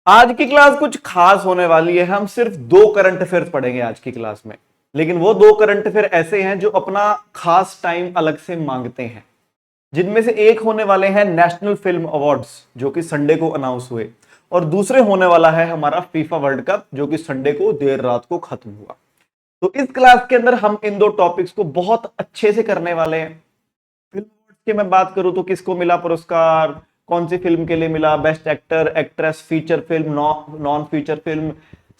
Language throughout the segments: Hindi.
आज की क्लास कुछ खास होने वाली है। हम सिर्फ दो करंट अफेयर्स पढ़ेंगे आज की क्लास में, लेकिन वो दो करंट अफेयर ऐसे हैं जो अपना खास टाइम अलग से मांगते हैं। जिनमें से एक होने वाले हैं नेशनल फिल्म अवार्ड्स जो कि संडे को अनाउंस हुए, और दूसरे होने वाला है हमारा फीफा वर्ल्ड कप जो कि संडे को देर रात को खत्म हुआ। तो इस क्लास के अंदर हम इन दो टॉपिक्स को बहुत अच्छे से करने वाले हैं। फिल्म अवार्ड्स की मैं बात करूं तो किसको मिला पुरस्कार, कौन सी फिल्म के लिए मिला, best actor, actress, feature film, non feature film,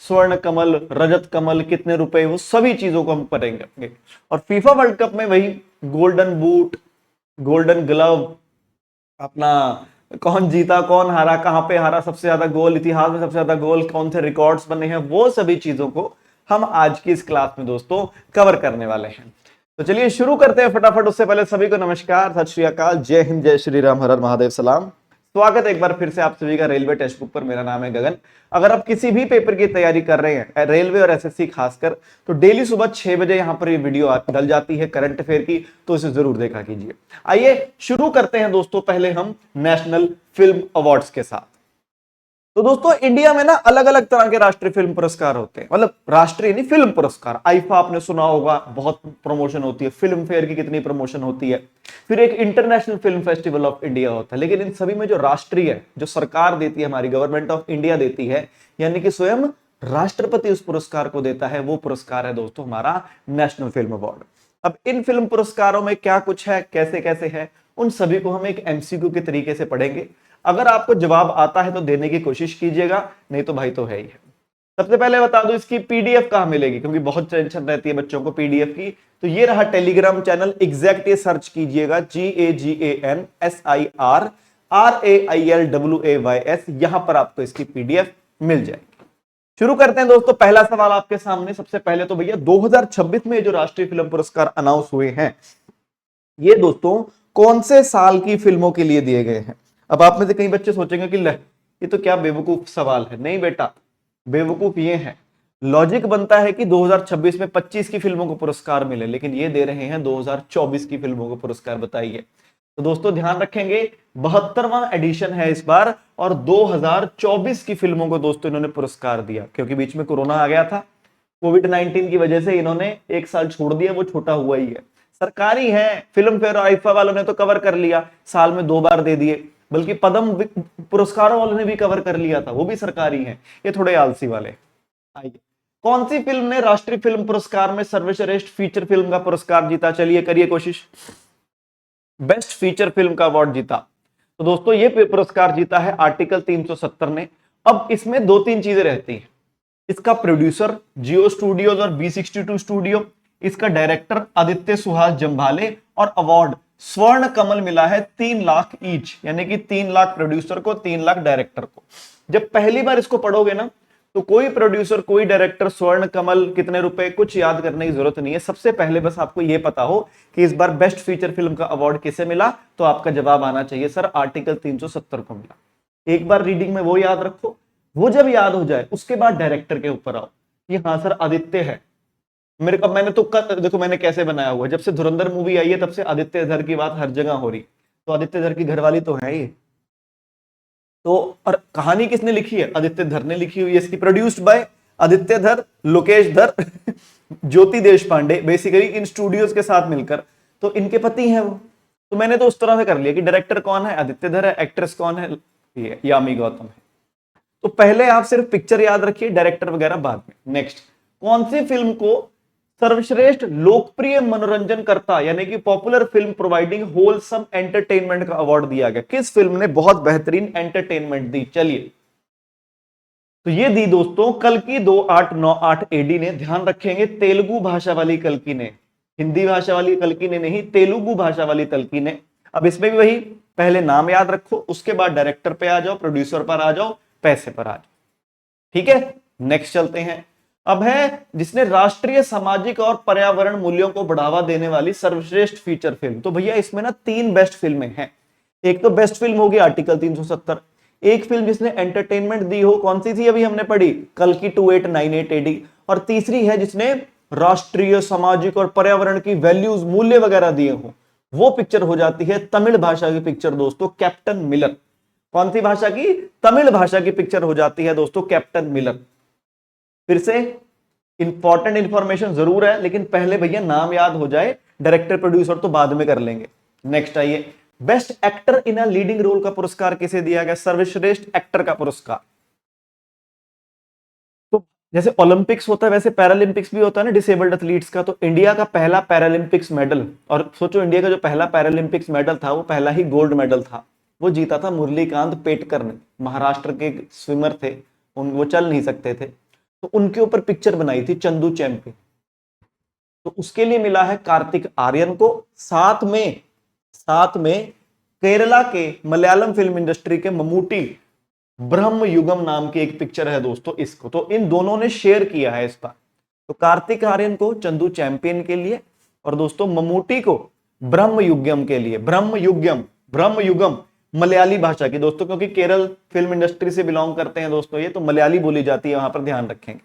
स्वर्ण कमल, रजत कमल, कितने रुपए, वो सभी चीजों को हम पढ़ेंगे। और फीफा वर्ल्ड कप में वही गोल्डन बूट, गोल्डन ग्लव, अपना कौन जीता, कौन हारा, कहां पे हारा, सबसे ज्यादा गोल, इतिहास में सबसे ज्यादा गोल, कौन से रिकॉर्ड्स बने हैं, वो सभी चीजों को हम आज की इस क्लास में दोस्तों कवर करने वाले हैं। तो चलिए शुरू करते हैं फटाफट। उससे पहले सभी को नमस्कार, सत श्री अकाल, जय हिंद, जय श्री राम, हर हर महादेव, सलाम। स्वागत है एक बार फिर से आप सभी का रेलवे टेक्स्ट बुक पर। मेरा नाम है गगन। अगर आप किसी भी पेपर की तैयारी कर रहे हैं, रेलवे और एसएससी खासकर, तो डेली सुबह 6 बजे यहां पर ये वीडियो डल जाती है करंट अफेयर की, तो इसे जरूर देखा कीजिए। आइए शुरू करते हैं दोस्तों, पहले हम नेशनल फिल्म अवार्ड्स के साथ। तो दोस्तों इंडिया में ना अलग अलग तरह के राष्ट्रीय फिल्म पुरस्कार होते हैं, मतलब राष्ट्रीय नहीं, फिल्म पुरस्कार। आईफा आपने सुना होगा, बहुत प्रमोशन होती है। फिल्म फेयर की कितनी प्रमोशन होती है। फिर एक international film festival of India होता है। लेकिन इन सभी में जो राष्ट्रीय, जो सरकार देती है, हमारी गवर्नमेंट ऑफ इंडिया देती है, यानी कि स्वयं राष्ट्रपति उस पुरस्कार को देता है, वो पुरस्कार है दोस्तों हमारा नेशनल फिल्म अवार्ड। अब इन फिल्म पुरस्कारों में क्या कुछ है, कैसे कैसे है, उन सभी को हम एक एमसीक्यू के तरीके से पढ़ेंगे। अगर आपको जवाब आता है तो देने की कोशिश कीजिएगा, नहीं तो भाई तो है ही है। सबसे पहले बता दो इसकी पीडीएफ कहां मिलेगी, क्योंकि बहुत टेंशन रहती है बच्चों को पीडीएफ की। तो ये रहा टेलीग्राम चैनल एग्जैक्ट, ये सर्च कीजिएगा GAGANSIRRAILWAYS, यहां पर आपको इसकी पीडीएफ मिल जाएगी। शुरू करते हैं दोस्तों। पहला सवाल आपके सामने। सबसे पहले तो भैया 2026 में जो राष्ट्रीय फिल्म पुरस्कार अनाउंस हुए हैं, ये दोस्तों कौन से साल की फिल्मों के लिए दिए गए हैं। अब आप में से कई बच्चे सोचेंगे कि ये तो क्या बेवकूफ सवाल है। नहीं बेटा, बेवकूफ ये है, लॉजिक बनता है कि 2026 में 25 की फिल्मों को पुरस्कार मिले, लेकिन ये दे रहे हैं 2024 की फिल्मों को पुरस्कार। बताइए। तो दोस्तों ध्यान रखेंगे, 72वां एडिशन है इस बार, और 2024 की फिल्मों को दोस्तों इन्होंने पुरस्कार दिया, क्योंकि बीच में कोरोना आ गया था। कोविड-19 की वजह से इन्होंने एक साल छोड़ दिया, वो छोटा हुआ ही है। सरकारी है, फिल्म फेयर और आईफा वालों ने तो कवर कर लिया, साल में 2 बार दे दिए। बल्कि पद्म पुरस्कारों वालों ने भी कवर कर लिया था, वो भी सरकारी है। ये थोड़े आलसी वाले। आइए, कौन सी फिल्म ने राष्ट्रीय फिल्म पुरस्कार में सर्वश्रेष्ठ फीचर फिल्म का पुरस्कार जीता। चलिए करिए कोशिश। बेस्ट फीचर फिल्म का अवार्ड जीता। तो दोस्तों ये पुरस्कार जीता है आर्टिकल 370 ने। अब इसमें 2-3 चीजें रहती हैं। इसका प्रोड्यूसर जियो स्टूडियोज और B62 स्टूडियो, इसका डायरेक्टर आदित्य सुहास जंभाले, और अवार्ड स्वर्ण कमल मिला है 3 लाख ईच, यानी कि 3 लाख प्रोड्यूसर को, 3 लाख डायरेक्टर को। जब पहली बार इसको पढ़ोगे ना, तो कोई प्रोड्यूसर, कोई डायरेक्टर, स्वर्ण कमल, कितने रुपए, कुछ याद करने की जरूरत नहीं है। सबसे पहले बस आपको यह पता हो कि इस बार बेस्ट फीचर फिल्म का अवार्ड किसे मिला, तो आपका जवाब आना चाहिए सर आर्टिकल 370 को मिला। एक बार रीडिंग में वो याद रखो। वो जब याद हो जाए उसके बाद डायरेक्टर के ऊपर आओ कि हाँ सर आदित्य है। मेरे को, मैंने तो देखो मैंने कैसे बनाया हुआ, जब से धुरंधर मूवी आई है तब से आदित्य धर की बात हर जगह हो रही। तो आदित्य धर की घरवाली तो है ये। तो और कहानी किसने लिखी है, आदित्य धर ने लिखी हुई है। इसकी प्रोड्यूस्ड बाय आदित्य धर, लोकेश धर, ज्योति देश पांडे, बेसिकली इन स्टूडियोज के साथ मिलकर। तो इनके पति हैं वो। तो मैंने तो उस तरह से कर लिया कि डायरेक्टर कौन है, आदित्य धर है, एक्ट्रेस कौन है, ये यामी गौतम है। तो पहले आप सिर्फ पिक्चर याद रखिए, डायरेक्टर वगैरह बाद में। नेक्स्ट, कौन सी फिल्म को सर्वश्रेष्ठ लोकप्रिय मनोरंजन करता, यानी कि popular film providing wholesome entertainment का अवार्ड दिया गया। किस फिल्म ने बहुत बेहतरीन एंटरटेनमेंट दी। चलिए, तो ये दी दोस्तों कल्कि 2898 एडी ने। ध्यान रखेंगे, तेलुगु भाषा वाली कल्कि ने, हिंदी भाषा वाली कल्कि ने नहीं, तेलुगु भाषा वाली कल्कि ने। अब इसमें भी वही, पहले नाम याद रखो, उसके बाद डायरेक्टर पे आ जाओ, प्रोड्यूसर पर आ जाओ, पैसे पर आ जाओ। ठीक है, नेक्स्ट चलते हैं। अब है जिसने राष्ट्रीय, सामाजिक और पर्यावरण मूल्यों को बढ़ावा देने वाली सर्वश्रेष्ठ फीचर फिल्म। तो भैया इसमें ना 3 बेस्ट फिल्में हैं। एक तो बेस्ट फिल्म होगी आर्टिकल 370, एक फिल्म जिसने एंटरटेनमेंट दी हो, कौन सी थी अभी हमने पढ़ी, कल्कि 2898 एडी, और तीसरी है जिसने राष्ट्रीय, सामाजिक और पर्यावरण की वैल्यूज, मूल्य वगैरह दिए हो, वो पिक्चर हो जाती है तमिल भाषा की पिक्चर दोस्तों, कैप्टन मिलर। कौन सी भाषा की? तमिल भाषा की पिक्चर हो जाती है दोस्तों कैप्टन मिलर। फिर से इंपॉर्टेंट इंफॉर्मेशन जरूर है, लेकिन पहले भैया नाम याद हो जाए, डायरेक्टर प्रोड्यूसर तो बाद में कर लेंगे। नेक्स्ट आइए, best actor in a leading role का पुरस्कार किसे दिया गया? सर्वश्रेष्ठ एक्टर का पुरस्कार। तो जैसे ओलंपिक्स होता है वैसे पैरालंपिक्स भी होता है ना डिसेबल्ड एथलीट्स का, तो इंडिया का पहला पैरालंपिक्स मेडल, और सोचो इंडिया का जो पहला पैरालंपिक्स मेडल था वो पहला ही गोल्ड मेडल था, वो जीता था मुरलीकांत पेटकर ने, महाराष्ट्र के स्विमर थे, वो चल नहीं सकते थे, तो उनके ऊपर पिक्चर बनाई थी चंदू चैंपियन, तो उसके लिए मिला है कार्तिक आर्यन को। साथ में केरला के मलयालम फिल्म इंडस्ट्री के ममूटी ब्रह्म युगम नाम की एक पिक्चर है दोस्तों, इसको तो इन दोनों ने शेयर किया है इसका। तो कार्तिक आर्यन को चंदू चैंपियन के लिए, और दोस्तों ममूटी को ब्रह्म युगम के लिए। ब्रह्म युगम मलयाली भाषा की दोस्तों, क्योंकि केरल फिल्म इंडस्ट्री से बिलोंग करते हैं दोस्तों ये, तो मलयाली बोली जाती है वहां पर, ध्यान रखेंगे।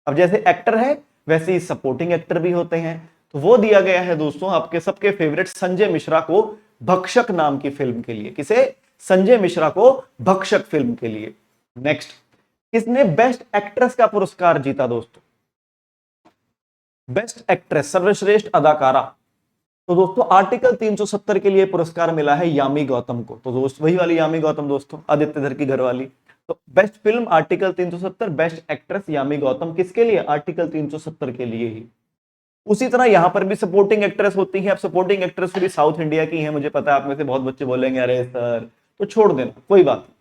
अब जैसे एक्टर है वैसे ही सपोर्टिंग एक्टर भी होते हैं, तो वो दिया गया है दोस्तों आपके सबके फेवरेट संजय मिश्रा को भक्षक नाम की फिल्म के लिए। किसे? संजय मिश्रा को भक्षक फिल्म के लिए। नेक्स्ट, किसने बेस्ट एक्ट्रेस का पुरस्कार जीता दोस्तों? बेस्ट एक्ट्रेस, सर्वश्रेष्ठ अदाकारा, तो दोस्तों आर्टिकल 370 के लिए पुरस्कार मिला है यामी गौतम को। तो दोस्त वही वाली यामी गौतम दोस्तों, आदित्य धर की घरवाली। तो best film article 370, best actress Yami Gautam, किसके लिए? आर्टिकल 370 के लिए ही। उसी तरह यहां पर भी सपोर्टिंग एक्ट्रेस होती है। अब सपोर्टिंग एक्ट्रेस भी साउथ इंडिया की है, मुझे पता है आप में से बहुत बच्चे बोलेंगे अरे सर, तो छोड़ देना, कोई बात नहीं।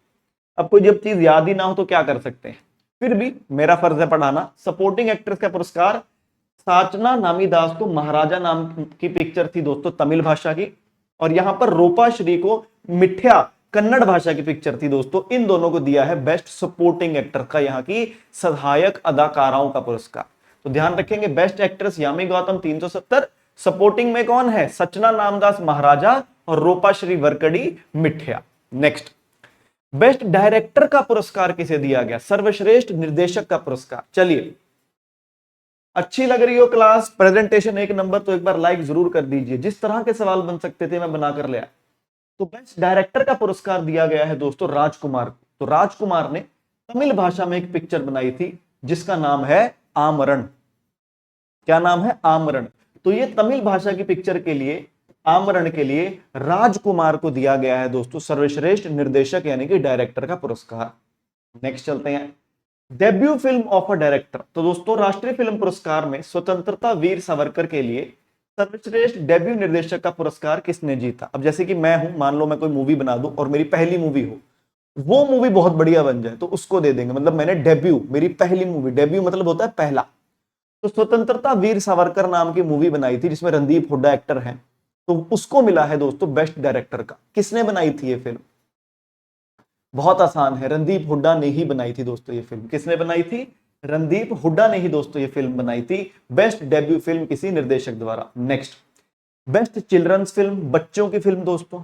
अब कोई जब चीज याद ही ना हो तो क्या कर सकते हैं, फिर भी मेरा फर्ज है पढ़ाना। सपोर्टिंग एक्ट्रेस का पुरस्कार साचना नामीदास को महाराजा नाम की पिक्चर थी दोस्तों तमिल भाषा की, और यहां पर रूपा श्री को मिठ्या कन्नड़ भाषा की पिक्चर थी दोस्तों। इन दोनों को दिया है बेस्ट सपोर्टिंग एक्टर का, यहां की सहायक अदाकाराओं का पुरस्कार। तो ध्यान रखेंगे, best actress Yami Gautam 370, supporting में कौन है? सचना नामदास महाराजा और रूपा श्री वरकड़ी मिठ्या। नेक्स्ट, बेस्ट डायरेक्टर का पुरस्कार किसे दिया गया? सर्वश्रेष्ठ निर्देशक का पुरस्कार। चलिए, अच्छी लग रही हो क्लास, प्रेजेंटेशन 1 नंबर, तो एक बार लाइक जरूर कर दीजिए। जिस तरह के सवाल बन सकते थे मैं बनाकर ले आया। तो बेस्ट डायरेक्टर का पुरस्कार दिया गया है दोस्तों राजकुमार को। तो राजकुमार ने तमिल भाषा में एक पिक्चर बनाई थी जिसका नाम है आमरण। क्या नाम है? आमरण। तो ये तमिल भाषा की पिक्चर के लिए, आमरण के लिए राजकुमार को दिया गया है दोस्तों सर्वश्रेष्ठ निर्देशक यानी कि डायरेक्टर का पुरस्कार। नेक्स्ट चलते हैं, debut film of a director. तो दोस्तों राष्ट्रीय फिल्म पुरस्कार में स्वतंत्रता वीर सावरकर के लिए सर्वश्रेष्ठ डेब्यू निर्देशक का पुरस्कार किसने जीता? अब जैसे कि मैं हूं, मान लो मैं कोई मूवी बना दूं और मेरी पहली मूवी हो, वो मूवी बहुत बढ़िया बन जाए तो उसको दे देंगे, मतलब मैंने डेब्यू, मेरी पहली मूवी, डेब्यू मतलब होता है पहला। तो स्वतंत्रता वीर सावरकर नाम की मूवी बनाई थी जिसमें रणदीप हुड्डा एक्टर हैं, तो उसको मिला है दोस्तों बेस्ट डायरेक्टर का। किसने बनाई थी ये फिल्म? बहुत आसान है, रणदीप हुड्डा ने ही बनाई थी दोस्तों ये फिल्म। किसने बनाई थी? रणदीप हुड्डा ने ही दोस्तों ये फिल्म बनाई थी, बेस्ट डेब्यू फिल्म किसी निर्देशक द्वारा। नेक्स्ट, बेस्ट चिल्ड्रंस फिल्म, बच्चों की फिल्म दोस्तों,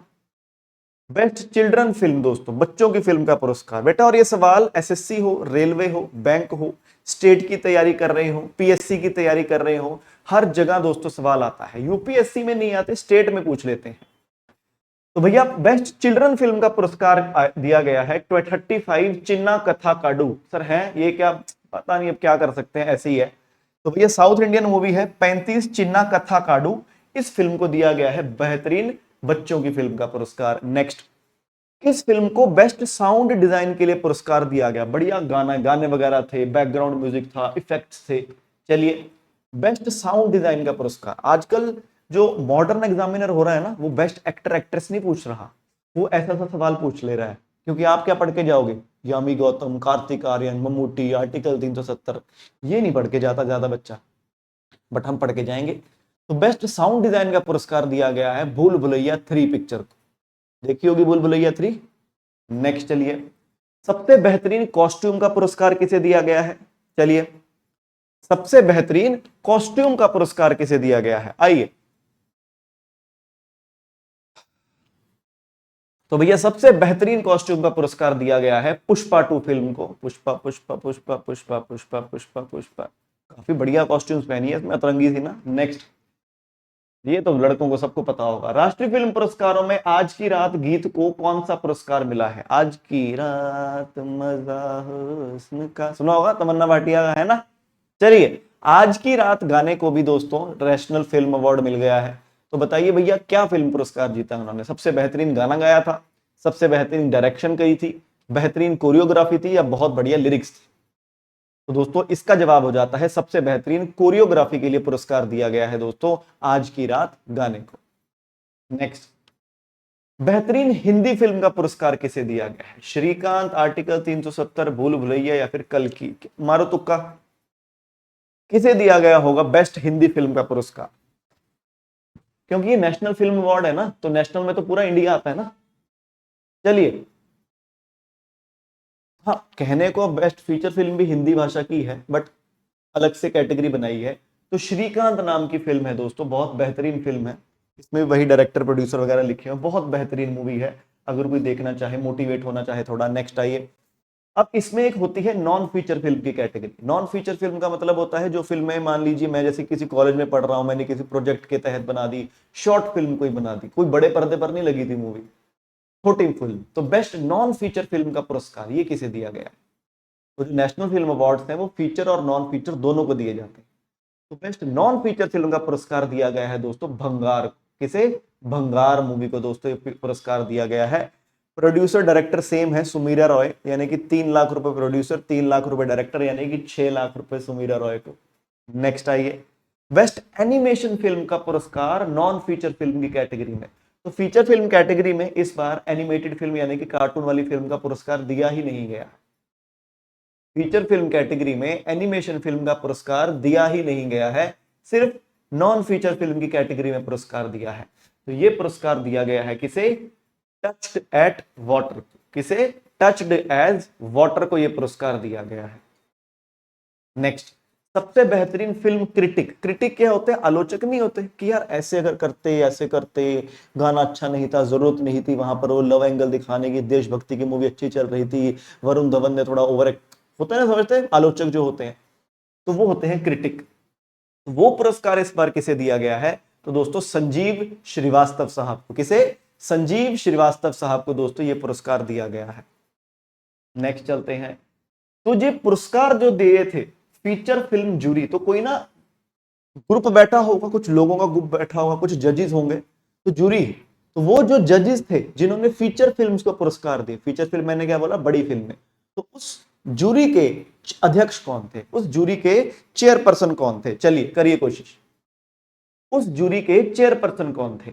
बेस्ट चिल्ड्रन फिल्म दोस्तों, बच्चों की फिल्म का पुरस्कार बेटा। और ये सवाल एसएससी हो, रेलवे हो, बैंक हो, स्टेट की तैयारी कर रहे हो, पीएससी की तैयारी कर रहे हो, हर जगह दोस्तों सवाल आता है। यूपीएससी में नहीं आते, स्टेट में पूछ लेते हैं। तो भैया बेस्ट चिल्ड्रन फिल्म का पुरस्कार दिया गया है 35 चिन्ना कथा काडू। सर है ये क्या? पता नहीं, अब क्या कर सकते हैं, ऐसे ही है। तो भैया साउथ इंडियन मूवी है 35 चिन्ना कथा काडू, इस फिल्म को दिया गया है बेहतरीन बच्चों की फिल्म का पुरस्कार। नेक्स्ट, किस फिल्म को बेस्ट साउंड डिजाइन के लिए पुरस्कार दिया गया? बढ़िया गाना, गाने वगैरह थे, बैकग्राउंड म्यूजिक था, इफेक्ट्स थे। चलिए, बेस्ट साउंड डिजाइन का पुरस्कार। आजकल जो मॉडर्न एग्जामिनर हो रहा है ना, वो बेस्ट एक्टर एक्ट्रेस नहीं पूछ रहा, वो ऐसा सा सवाल पूछ ले रहा है। क्योंकि आप क्या पढ़ के जाओगे? यामी गौतम, कार्तिक आर्यन, ममूटी, आर्टिकल 370, ये नहीं पढ़ के जाता ज्यादा बच्चा, बट हम पढ़ के जाएंगे। तो बेस्ट साउंड डिजाइन का पुरस्कार दिया गया है भूल भुलैया 3 पिक्चर को। देखी होगी भूल भुलैया 3। नेक्स्ट चलिए, सबसे बेहतरीन कॉस्ट्यूम का पुरस्कार किसे दिया गया है? चलिए, सबसे बेहतरीन कॉस्ट्यूम का पुरस्कार किसे दिया गया है? आइए, तो भैया सबसे बेहतरीन कॉस्ट्यूम का पुरस्कार दिया गया है पुष्पा 2 फिल्म को। पुष्पा पुष्पा पुष्पा पुष्पा पुष्पा पुष्पा पुष्पा, काफी बढ़िया कॉस्ट्यूम्स पहनी है इसमें, अतरंगी थी ना। नेक्स्ट, ये तो लड़कों को सबको पता होगा। राष्ट्रीय फिल्म पुरस्कारों में आज की रात गीत को कौन सा पुरस्कार मिला है? आज की रात मजा हुस्न का, सुना होगा, तमन्ना भाटिया का है ना। चलिए, आज की रात गाने को भी दोस्तों नेशनल फिल्म अवार्ड मिल गया है। तो बताइए भैया क्या फिल्म पुरस्कार जीता उन्होंने? सबसे बेहतरीन गाना गाया था, सबसे बेहतरीन डायरेक्शन करी थी, बेहतरीन कोरियोग्राफी थी, या बहुत बढ़िया लिरिक्स थी? तो दोस्तों इसका जवाब हो जाता है सबसे बेहतरीन कोरियोग्राफी के लिए पुरस्कार दिया गया है दोस्तों आज की रात गाने को। नेक्स्ट, बेहतरीन हिंदी फिल्म का पुरस्कार किसे दिया गया है? श्रीकांत, आर्टिकल 370, भूल भुलैया, या फिर कल की? मारो तुक्का, किसे दिया गया होगा बेस्ट हिंदी फिल्म का पुरस्कार? क्योंकि ये नेशनल फिल्म अवार्ड है ना, तो नेशनल में तो पूरा इंडिया आता है ना। चलिए, हाँ, कहने को बेस्ट फीचर फिल्म भी हिंदी भाषा की है, बट अलग से कैटेगरी बनाई है। तो श्रीकांत नाम की फिल्म है दोस्तों, बहुत बेहतरीन फिल्म है। इसमें वही डायरेक्टर प्रोड्यूसर वगैरह लिखे हैं, बहुत बेहतरीन मूवी है, अगर कोई देखना चाहे, मोटिवेट होना चाहे थोड़ा। नेक्स्ट आइए, अब इसमें एक होती है नॉन फीचर फिल्म की कैटेगरी। नॉन फीचर फिल्म का मतलब होता है जो फिल्में, मान लीजिए मैं जैसे किसी कॉलेज में पढ़ रहा हूं, मैंने किसी प्रोजेक्ट के तहत बना दी, शॉर्ट फिल्म कोई बना दी, कोई बड़े पर्दे पर नहीं लगी थी मूवी, छोटी फिल्म। तो बेस्ट नॉन फीचर फिल्म का पुरस्कार ये किसे दिया गया? तो जो नेशनल फिल्म अवार्ड्स हैं वो फीचर और नॉन फीचर दोनों को दिए जाते हैं। तो बेस्ट नॉन फीचर फिल्म का पुरस्कार दिया गया है दोस्तों भंगार। किसे? भंगार मूवी को दोस्तों पुरस्कार दिया गया है। प्रोड्यूसर डायरेक्टर सेम है, सुमीरा रॉय, यानी कि 3 लाख रुपए प्रोड्यूसर, 3 लाख रुपए डायरेक्टर, यानी कि 6 लाख रुपए सुमीरा रॉय को। नेक्स्ट आइए, बेस्ट एनिमेशन फिल्म का पुरस्कार नॉन फीचर फिल्म की कैटेगरी में। तो फीचर फिल्म कैटेगरी में इस बार एनिमेटेड फिल्म यानी कि कार्टून वाली फिल्म का पुरस्कार दिया ही नहीं गया। फीचर फिल्म कैटेगरी में एनिमेशन फिल्म का पुरस्कार दिया ही नहीं गया है, सिर्फ नॉन फीचर फिल्म की कैटेगरी में पुरस्कार दिया है। तो ये पुरस्कार दिया गया है किसे? Touched at water. किसे? टच्ड एज वाटर को ये पुरस्कार दिया गया है। नेक्स्ट, सबसे बेहतरीन फिल्म क्रिटिक। क्रिटिक क्या होते हैं? आलोचक नहीं होते कि यार ऐसे अगर करते, ऐसे करते, गाना अच्छा नहीं था, जरूरत नहीं थी वहां पर वो लव एंगल दिखाने की, देशभक्ति की मूवी अच्छी चल रही थी, वरुण धवन ने थोड़ा ओवर एक्ट, होता है ना, समझते हैं आलोचक जो होते हैं, तो वो होते हैं क्रिटिक। वो पुरस्कार इस बार किसे दिया गया है? तो दोस्तों संजीव श्रीवास्तव साहब को। किसे? संजीव श्रीवास्तव साहब को दोस्तों ये पुरस्कार दिया गया है। नेक्स्ट चलते हैं, तो ये पुरस्कार जो दिए थे फीचर फिल्म जूरी, तो कोई ना ग्रुप बैठा होगा, कुछ लोगों का ग्रुप बैठा होगा, कुछ जजेस होंगे, तो जूरी। तो वो जो जजेस थे जिन्होंने फीचर फिल्म्स को पुरस्कार दिए, फीचर फिल्म मैंने क्या बोला? बड़ी फिल्में, तो उस जूरी के अध्यक्ष कौन थे? उस जूरी के चेयरपर्सन कौन थे? चलिए करिए कोशिश। उस जूरी के चेयरपर्सन कौन थे?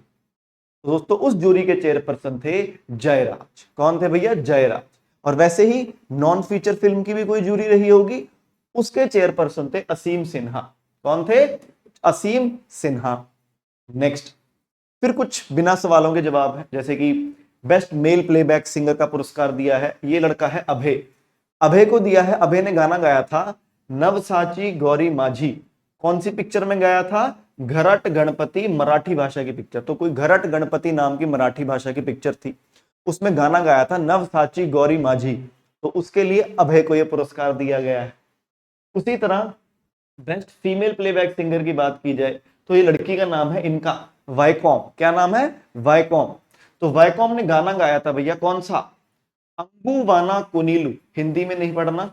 दोस्तों उस जूरी के चेयरपर्सन थे जयराज। कौन थे भैया? जयराज। और वैसे ही नॉन फीचर फिल्म की भी कोई जूरी रही होगी, उसके चेयरपर्सन थे असीम सिन्हा। कौन थे? असीम सिन्हा। नेक्स्ट, फिर कुछ बिना सवालों के जवाब है, जैसे कि बेस्ट मेल प्लेबैक सिंगर का पुरस्कार दिया है, ये लड़का है अभय। अभय को दिया है, अभय ने गाना गाया था नवसाची गौरी माझी। कौन सी पिक्चर में गाया था? घरट गणपति, मराठी भाषा की पिक्चर। तो कोई घरट गणपति नाम की मराठी भाषा की पिक्चर थी, उसमें गाना गाया था नवसाची गौरी माझी, तो उसके लिए अभय को यह पुरस्कार दिया गया है। उसी तरह बेस्ट फीमेल प्लेबैक सिंगर की बात की जाए तो ये लड़की का नाम है इनका वाइकॉम। क्या नाम है? वाइकॉम। तो वाइकॉम ने गाना गाया था भैया कौन सा? अंगुवाना कोनीलू। हिंदी में नहीं पढ़ना,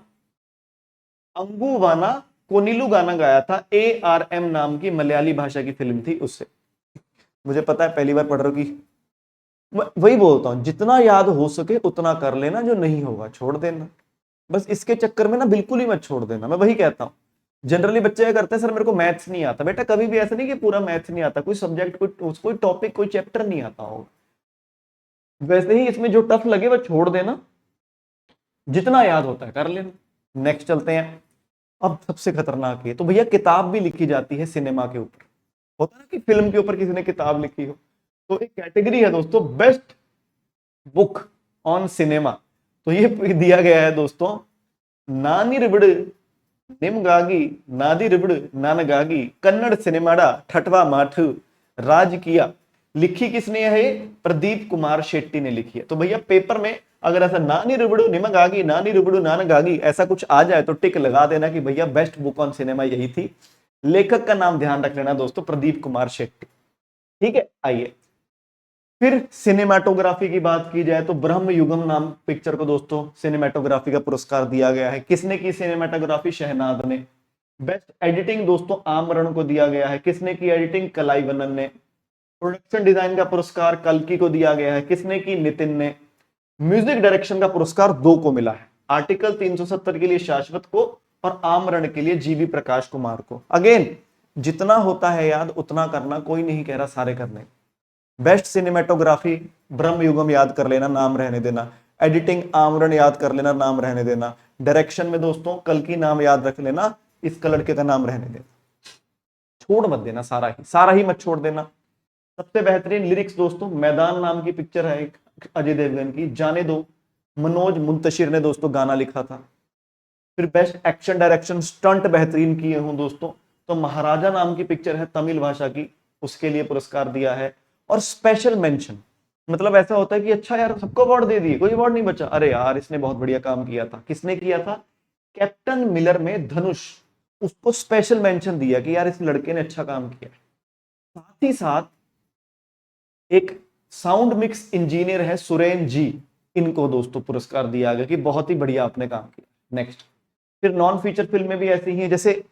अंगुवाना कोनीलू गाना गाया था। ARM नाम की मलयाली भाषा की फिल्म थी उससे। मुझे पता है पहली बार पढ़ रहे हो कि वही बोलता हूं, जितना याद हो सके उतना कर लेना, जो नहीं होगा छोड़ देना। बस इसके चक्कर में ना बिल्कुल ही मत छोड़ देना, मैं वही कहता हूं। जनरली बच्चे क्या करते हैं, सर मेरे को मैथ्स नहीं आता। बेटा कभी भी ऐसा नहीं कि पूरा मैथ्स नहीं आता, कोई सब्जेक्ट, कोई टॉपिक, कोई चैप्टर नहीं आता हो, वैसे ही इसमें जो टफ लगे वह छोड़ देना, जितना याद होता है कर लेना। नेक्स्ट चलते हैं, अब सबसे खतरनाक है, तो भैया किताब भी लिखी जाती है सिनेमा के ऊपर। होता है ना कि फिल्म के ऊपर किसी ने किताब लिखी हो, तो एक कैटेगरी है दोस्तों बेस्ट बुक ऑन सिनेमा। तो ये दिया गया है दोस्तों नानी रिबड़ निमगागी नादी रिबड़ नानगागी कन्नड़ सिनेमाड़ा ठटवा माठ राज किया। लिखी किसने है? प्रदीप कुमार शेट्टी ने लिखी है। तो भैया पेपर में अगर ऐसा नानी रिबड़ू निमगागी नानी रिबड़ू नानगागी ऐसा कुछ आ जाए तो टिक लगा देना कि भैया बेस्ट बुक ऑन सिनेमा यही थी। लेखक का नाम ध्यान रख लेना दोस्तों, प्रदीप कुमार शेट्टी। ठीक है, आइए फिर सिनेमाटोग्राफी की बात की जाए तो ब्रह्म युगम नाम पिक्चर को दोस्तों सिनेमाटोग्राफी का पुरस्कार दिया गया है। किसने की सिनेमाटोग्राफी? शहनाज ने। बेस्ट एडिटिंग दोस्तों आमरण को दिया गया है। किसने की एडिटिंग? कलाईवनन ने। प्रोडक्शन डिजाइन का पुरस्कार कल्कि को दिया गया है। किसने की? नितिन ने। म्यूजिक डायरेक्शन का पुरस्कार 2 को मिला है, आर्टिकल 370 के लिए शाश्वत को और आमरण के लिए जीवी प्रकाश कुमार को। अगेन जितना होता है याद उतना करना, कोई नहीं कह रहा सारे करने। बेस्ट सिनेमेटोग्राफी ब्रह्म युगम याद कर लेना, नाम रहने देना। एडिटिंग आमरण याद कर लेना, नाम रहने देना। डायरेक्शन में दोस्तों कल्कि नाम याद रख लेना, इसका लड़के का नाम रहने देना, छोड़ मत देना, सारा ही मत छोड़ देना। सबसे बेहतरीन लिरिक्स दोस्तों मैदान नाम की पिक्चर है एक अजय देवगन की, जाने दो मनोज मुंतशिर ने दोस्तों गाना लिखा था। फिर बेस्ट एक्शन डायरेक्शन स्टंट बेहतरीन किए हूं दोस्तों तो महाराजा नाम की पिक्चर है तमिल भाषा की, उसके लिए पुरस्कार दिया है। और स्पेशल मेंशन मतलब ऐसा होता है कि अच्छा यार सबको अवार्ड दे दिए, कोई अवार्ड नहीं बचा, अरे यार इसने बहुत बढ़िया काम किया था। किसने किया था? कैप्टन मिलर में धनुष, उसको स्पेशल मेंशन दिया कि यार इस लड़के ने अच्छा काम किया। साथ ही साथ एक साउंड मिक्स इंजीनियर है सुरेन जी, इनको दोस्तों पुरस्कार दिया गया कि बहुत ही बढ़िया आपने काम किया। नेक्स्ट फिर नॉन फीचर फिल्म में भी ऐसी ही है, जैसे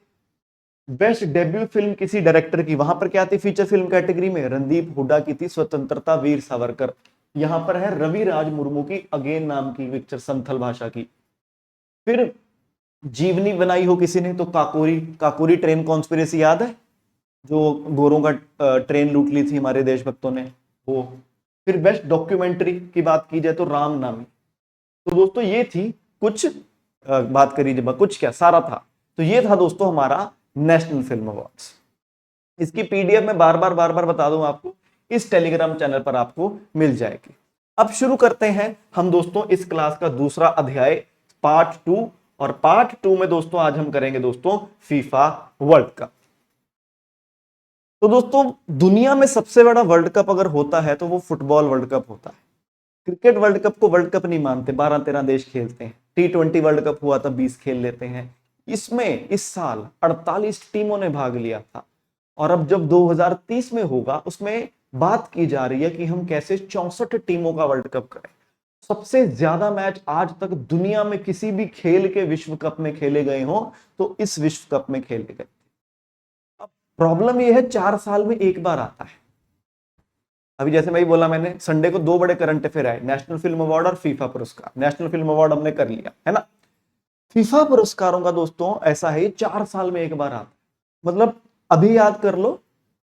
बेस्ट डेब्यू फिल्म किसी डायरेक्टर की, वहां पर क्या थी फीचर फिल्म कैटेगरी में? रणदीप हुड्डा की थी स्वतंत्रता वीर सावरकर। यहां पर है रवि राज मुर्मू की अगेन नाम की पिक्चर संथल भाषा की। फिर जीवनी बनाई हो किसी ने तो काकोरी, काकोरी ट्रेन कॉन्स्पिरेसी याद है, जो गोरों का ट्रेन लूट ली थी हमारे देशभक्तों ने, वो। फिर बेस्ट डॉक्यूमेंट्री की बात की जाए तो राम नामी। तो दोस्तों ये थी कुछ बात करी जब कुछ क्या सारा था, तो ये था दोस्तों हमारा नेशनल फिल्म अवार्ड्स। इसकी पीडीएफ में बार बार बता दूं आपको, इस टेलीग्राम चैनल पर आपको मिल जाएगी। अब शुरू करते हैं हम दोस्तों इस क्लास का दूसरा अध्याय पार्ट 2, और पार्ट 2 में दोस्तों आज हम करेंगे दोस्तों फीफा वर्ल्ड कप। तो दोस्तों दुनिया में सबसे बड़ा वर्ल्ड कप अगर होता है तो वो फुटबॉल वर्ल्ड कप होता है। क्रिकेट वर्ल्ड कप को वर्ल्ड कप नहीं मानते, 12-13 देश खेलते हैं। T20 वर्ल्ड कप हुआ था, 20 खेल लेते हैं। इसमें इस साल 48 टीमों ने भाग लिया था, और अब जब 2030 में होगा उसमें बात की जा रही है कि हम कैसे 64 टीमों का वर्ल्ड कप करें। सबसे ज्यादा मैच आज तक दुनिया में किसी भी खेल के विश्व कप में खेले गए हो तो इस विश्व कप में खेले गए। अब प्रॉब्लम यह है 4 साल में एक बार आता है। अभी जैसे मैं बोला मैंने संडे को 2 बड़े करंट अफेयर आए, नेशनल फिल्म अवार्ड और फीफा पुरस्कार। नेशनल फिल्म अवार्ड हमने कर लिया है ना। फीफा पुरस्कारों का दोस्तों ऐसा है 4 साल में एक बार आता, मतलब अभी याद कर लो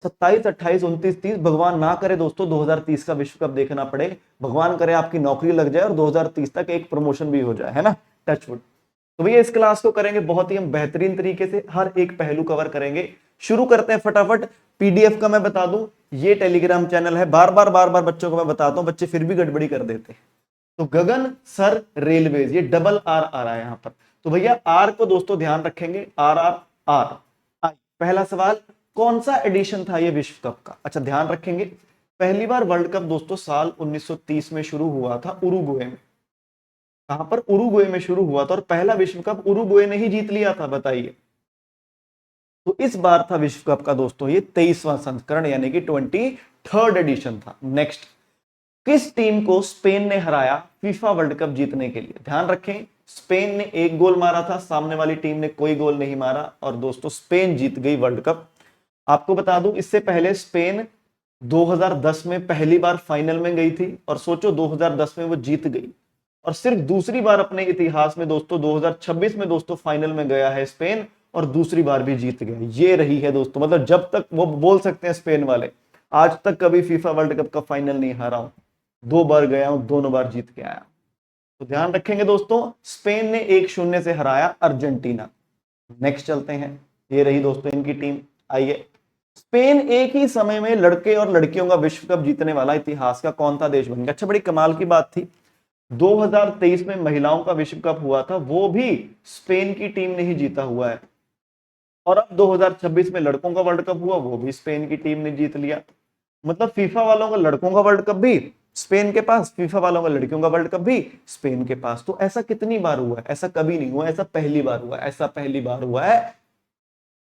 27, 28, 29, 30, भगवान ना करे दोस्तों 2030 का विश्व कप देखना पड़े, भगवान करे आपकी नौकरी लग जाए और 2030 तक एक प्रमोशन भी हो जाए, है ना, टचवुड। तो भैया इस क्लास को करेंगे बहुत ही हम बेहतरीन तरीके से, हर एक पहलू कवर करेंगे। शुरू करते हैं फटाफट। पीडीएफ का मैं बता दूं, ये टेलीग्राम चैनल है, बार बार बच्चों को मैं बताता हूं, बच्चे फिर भी गड़बड़ी कर देते हैं। तो गगन सर रेलवेज, ये डबल आर आ रहा है यहां पर, तो भैया आर को दोस्तों ध्यान रखेंगे, आर आर आर। पहला सवाल, कौन सा एडिशन था ये विश्व कप का? अच्छा ध्यान रखेंगे, पहली बार वर्ल्ड कप दोस्तों साल 1930 में शुरू हुआ था उरुग्वे में। कहां पर? उरुग्वे में शुरू हुआ था, और पहला विश्व कप उरुग्वे ने ही जीत लिया था, बताइए। तो इस बार था विश्व कप का दोस्तों ये 23वां संस्करण, यानी कि 23rd एडिशन था। नेक्स्ट, किस टीम को स्पेन ने हराया फीफा वर्ल्ड कप जीतने के लिए? ध्यान रखें, स्पेन ने 1 गोल मारा था, सामने वाली टीम ने कोई गोल नहीं मारा, और दोस्तों स्पेन जीत गई वर्ल्ड कप। आपको बता दूं इससे पहले स्पेन 2010 में पहली बार फाइनल में गई थी, और सोचो 2010 में वो जीत गई, और सिर्फ दूसरी बार अपने इतिहास में दोस्तों 2026 में दोस्तों फाइनल में गया है स्पेन, और दूसरी बार भी जीत गया। ये रही है दोस्तों, मतलब जब तक वो बोल सकते हैं स्पेन वाले आज तक कभी फीफा वर्ल्ड कप का फाइनल नहीं हारा हूं, 2 बार गया हूं, दोनों बार जीत के आया। तो ध्यान रखेंगे दोस्तों, स्पेन ने 1-0 से हराया अर्जेंटीना। नेक्स्ट चलते हैं, ये रही दोस्तों इनकी टीम। आइए, स्पेन एक ही समय में लड़के और लड़कियों का विश्व कप जीतने वाला इतिहास का कौन सा देश बन गया? अच्छा बड़ी कमाल की बात थी, 2023 में महिलाओं का विश्व कप हुआ था, वो भी स्पेन की टीम ने ही जीता हुआ है, और अब 2026 में लड़कों का वर्ल्ड कप हुआ, वो भी स्पेन की टीम ने जीत लिया। मतलब फीफा वालों का लड़कों का वर्ल्ड कप भी स्पेन के पास, फीफा वालों का लड़कियों का वर्ल्ड कप भी स्पेन के पास। तो ऐसा कितनी बार हुआ है? ऐसा कभी नहीं हुआ, ऐसा पहली बार हुआ है। ऐसा पहली बार हुआ है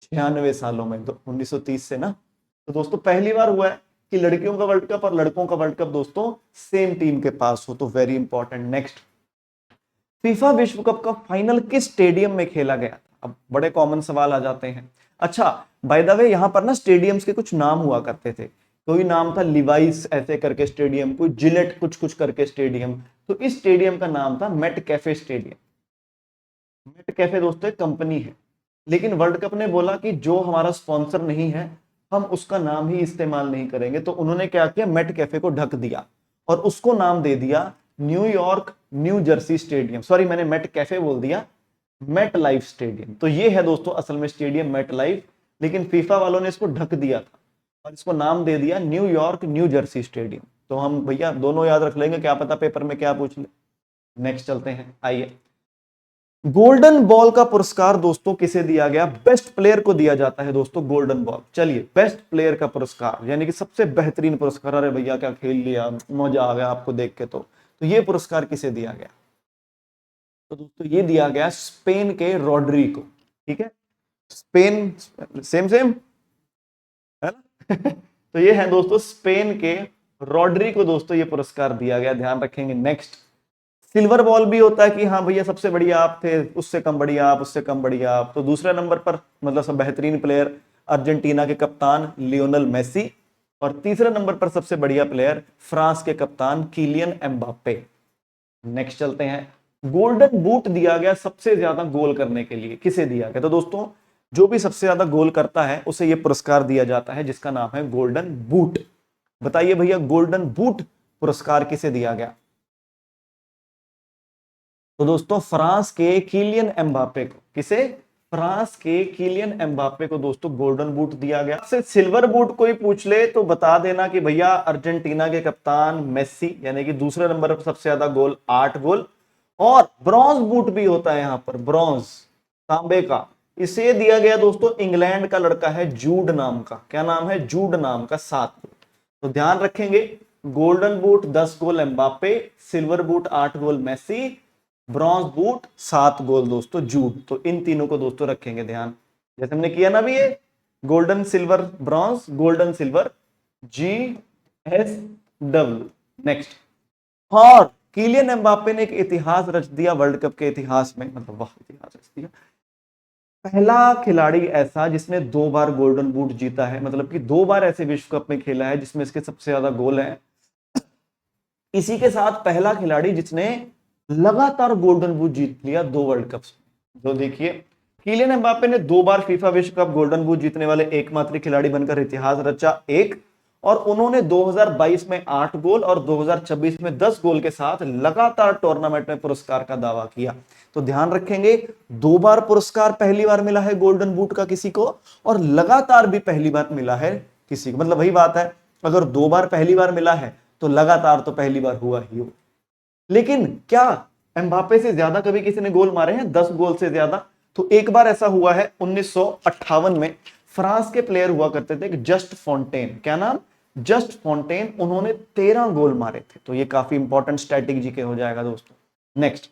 96 सालों में, तो 1930 से ना, तो दोस्तों पहली बार हुआ है। कि लड़कियों का वर्ल्ड कप और लड़कों का वर्ल्ड कप दोस्तों सेम टीम के पास हो, तो वेरी इंपॉर्टेंट। नेक्स्ट, फीफा विश्व कप का फाइनल किस स्टेडियम में खेला गया? अब बड़े कॉमन सवाल आ जाते हैं। अच्छा, बाय द वे यहां पर ना स्टेडियम्स के कुछ नाम हुआ करते थे। कोई नाम था लिवाइस ऐसे करके स्टेडियम, कोई जिलेट कुछ कुछ करके स्टेडियम। तो इस स्टेडियम का नाम था Met Cafe stadium. Met Cafe दोस्तों एक कंपनी है, लेकिन वर्ल्ड कप ने बोला कि जो हमारा स्पॉन्सर नहीं है हम उसका नाम ही इस्तेमाल नहीं करेंगे। तो उन्होंने क्या किया, मेट कैफे को ढक दिया और उसको नाम दे दिया New York new Jersey stadium. Sorry, मैंने मेट कैफे बोल दिया, मेट लाइफ स्टेडियम। तो ये है दोस्तों असल में स्टेडियम मेट लाइफ, लेकिन फीफा वालों ने इसको ढक दिया था और इसको नाम दे दिया न्यूयॉर्क न्यू जर्सी स्टेडियम। तो हम भैया दोनों याद रख लेंगे, क्या पता पेपर में क्या पूछ ले। नेक्स्ट चलते हैं, आइए। गोल्डन बॉल का पुरस्कार दोस्तों किसे दिया गया? बेस्ट प्लेयर को दिया जाता है दोस्तों गोल्डन बॉल। चलिए, बेस्ट प्लेयर का पुरस्कार यानी कि सबसे बेहतरीन पुरस्कार। अरे भैया क्या खेल लिया, मजा आ गया आपको देख के। तो ये पुरस्कार किसे दिया गया? तो दोस्तों ये दिया गया स्पेन के रॉड्री को। ठीक है, स्पेन, सेम सेम है ना तो ये है दोस्तों स्पेन के रॉड्री को दोस्तों ये पुरस्कार दिया गया, ध्यान रखेंगे। नेक्स्ट, सिल्वर बॉल भी होता है कि हाँ भैया सबसे बढ़िया आप थे, उससे कम बढ़िया आप, उससे कम बढ़िया आप। तो दूसरे नंबर पर मतलब सब बेहतरीन प्लेयर अर्जेंटीना के कप्तान लियोनेल मेसी, और तीसरे नंबर पर सबसे बढ़िया प्लेयर फ्रांस के कप्तान किलियन एम्बापे। नेक्स्ट चलते हैं, गोल्डन बूट दिया गया सबसे ज्यादा गोल करने के लिए, किसे दिया गया? तो दोस्तों जो भी सबसे ज्यादा गोल करता है उसे यह पुरस्कार दिया जाता है जिसका नाम है गोल्डन बूट। बताइए भैया गोल्डन बूट पुरस्कार किसे दिया गया? तो दोस्तों फ्रांस के किलियन एम्बापे को। किसे? फ्रांस के किलियन एम्बापे को दोस्तों गोल्डन बूट दिया गया। से सिल्वर बूट कोई पूछ ले तो बता देना कि भैया अर्जेंटीना के कप्तान मेसी, यानी कि दूसरे नंबर पर सबसे ज्यादा गोल 8 गोल। और ब्रॉन्ज बूट भी होता है यहां पर, ब्रॉन्ज तांबे का, इसे दिया गया दोस्तों इंग्लैंड का लड़का है जूड नाम का। क्या नाम है? जूड नाम का, 7 गोल। तो ध्यान रखेंगे, गोल्डन बूट 10 गोल एम्बापे, सिल्वर बूट 8 गोल मेसी, ब्रॉन्ज बूट 7 गोल दोस्तों जूड। तो इन तीनों को दोस्तों रखेंगे ध्यान, जैसे हमने किया ना भी, ये golden silver bronze, golden silver, GSW। Next, और किलियन एम्बापे ने एक इतिहास रच दिया वर्ल्ड कप के इतिहास में, मतलब वाह इतिहास रच दिया। पहला खिलाड़ी ऐसा जिसने 2 बार गोल्डन बूट जीता है, मतलब कि 2 बार ऐसे विश्व कप में खेला है जिसमें इसके सबसे ज्यादा गोल हैं। इसी के साथ पहला खिलाड़ी जिसने लगातार गोल्डन बूट जीत लिया 2 वर्ल्ड कप में। तो देखिए, किलियन एम्बापे ने 2 बार फीफा विश्व कप गोल्डन बूट जीतने वाले एकमात्र खिलाड़ी बनकर इतिहास रचा, एक। और उन्होंने 2022 में 8 गोल और 2026 में 10 गोल के साथ लगातार टूर्नामेंट में पुरस्कार का दावा किया। तो ध्यान रखेंगे, 2 बार पुरस्कार पहली बार मिला है गोल्डन बूट का किसी को, और लगातार भी पहली बार मिला है किसी को। मतलब वही बात है, अगर 2 बार पहली बार मिला है तो लगातार तो पहली बार हुआ ही हो। लेकिन क्या एम्बापे से ज्यादा कभी किसी ने गोल मारे हैं? 10 गोल से ज्यादा। तो एक बार ऐसा हुआ है 1958 में, फ्रांस के प्लेयर हुआ करते थे जस्ट फोंटेन। क्या नाम? Just Fontaine. उन्होंने 13 गोल मारे थे। तो ये काफी इंपॉर्टेंट स्ट्रैटेजी के हो जाएगा दोस्तों। नेक्स्ट,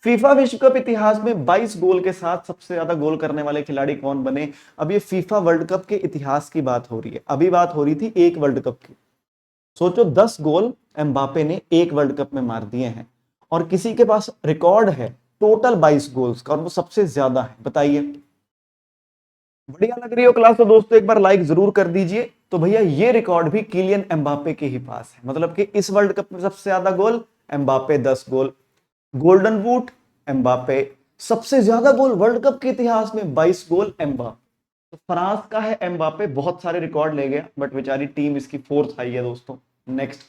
फीफा विश्व कप इतिहास में 22 गोल के साथ सबसे ज्यादा गोल करने वाले खिलाड़ी कौन बने? अब ये फीफा वर्ल्ड कप के इतिहास की बात हो रही है, अभी बात हो रही थी एक वर्ल्ड कप की। सोचो 10 गोल एम्बापे ने एक वर्ल्ड कप में मार दिए हैं, और किसी के पास रिकॉर्ड है टोटल 22 गोल्स का और वो सबसे ज्यादा है। बताइए, बढ़िया लग रही हो क्लास तो दोस्तों एक बार लाइक जरूर कर दीजिए। तो भैया ये रिकॉर्ड भी किलियन एम्बापे के ही पास है, मतलब कि इस वर्ल्ड कप में सबसे ज्यादा गोल एम्बापे 10 गोल, गोल्डन बूट एम्बापे, सबसे ज्यादा गोल वर्ल्ड कप के इतिहास में 22 गोल एम्बापे। तो फ्रांस का है एम्बापे, बहुत सारे रिकॉर्ड ले गया, बट बेचारी टीम इसकी 4th आई है दोस्तों। नेक्स्ट,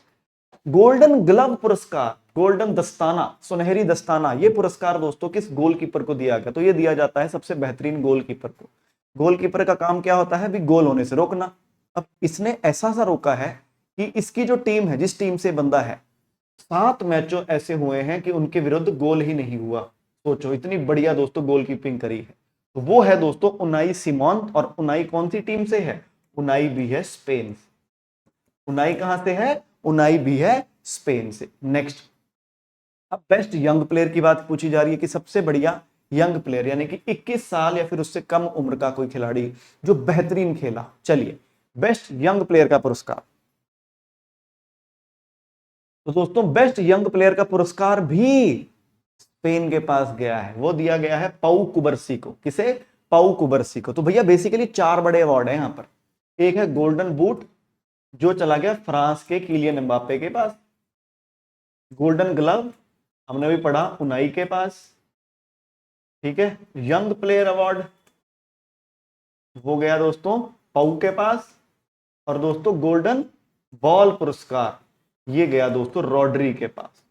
गोल्डन ग्लव पुरस्कार, गोल्डन दस्ताना, सुनहरी दस्ताना, ये पुरस्कार दोस्तों किस गोलकीपर को दिया गया? तो ये दिया जाता है सबसे बेहतरीन गोलकीपर को। गोलकीपर का काम क्या होता है? भी गोल होने से रोकना। अब इसने ऐसा सा रोका है कि इसकी जो टीम है, जिस टीम से बंदा है, 7 मैचों ऐसे हुए हैं कि उनके विरुद्ध गोल ही नहीं हुआ। सोचो इतनी बढ़िया दोस्तों गोलकीपिंग करी है। तो वो है दोस्तों उनाई सिमोन, और उनाई कौन सी टीम से है? उनाई भी है स्पेन से। उनाई कहां से है? उनाई भी है स्पेन से। नेक्स्ट, अब बेस्ट यंग प्लेयर की बात पूछी जा रही है कि सबसे बढ़िया यंग प्लेयर, यानी कि 21 साल या फिर उससे कम उम्र का कोई खिलाड़ी जो बेहतरीन खेला। चलिए, बेस्ट यंग प्लेयर का पुरस्कार तो दोस्तों बेस्ट यंग प्लेयर का पुरस्कार भी स्पेन के पास गया है, वो दिया गया है पाउ कुबर्सी को। किसे? पाउ कुबर्सी को। तो भैया बेसिकली 4 बड़े अवार्ड है यहां पर। एक है गोल्डन बूट, जो चला गया फ्रांस के किलियन एम्बापे के पास। गोल्डन ग्लव हमने भी पढ़ा उनाई के पास। ठीक है, यंग प्लेयर अवार्ड वो गया दोस्तों पाउ के पास। और दोस्तों गोल्डन बॉल पुरस्कार ये गया दोस्तों रॉड्री के पास।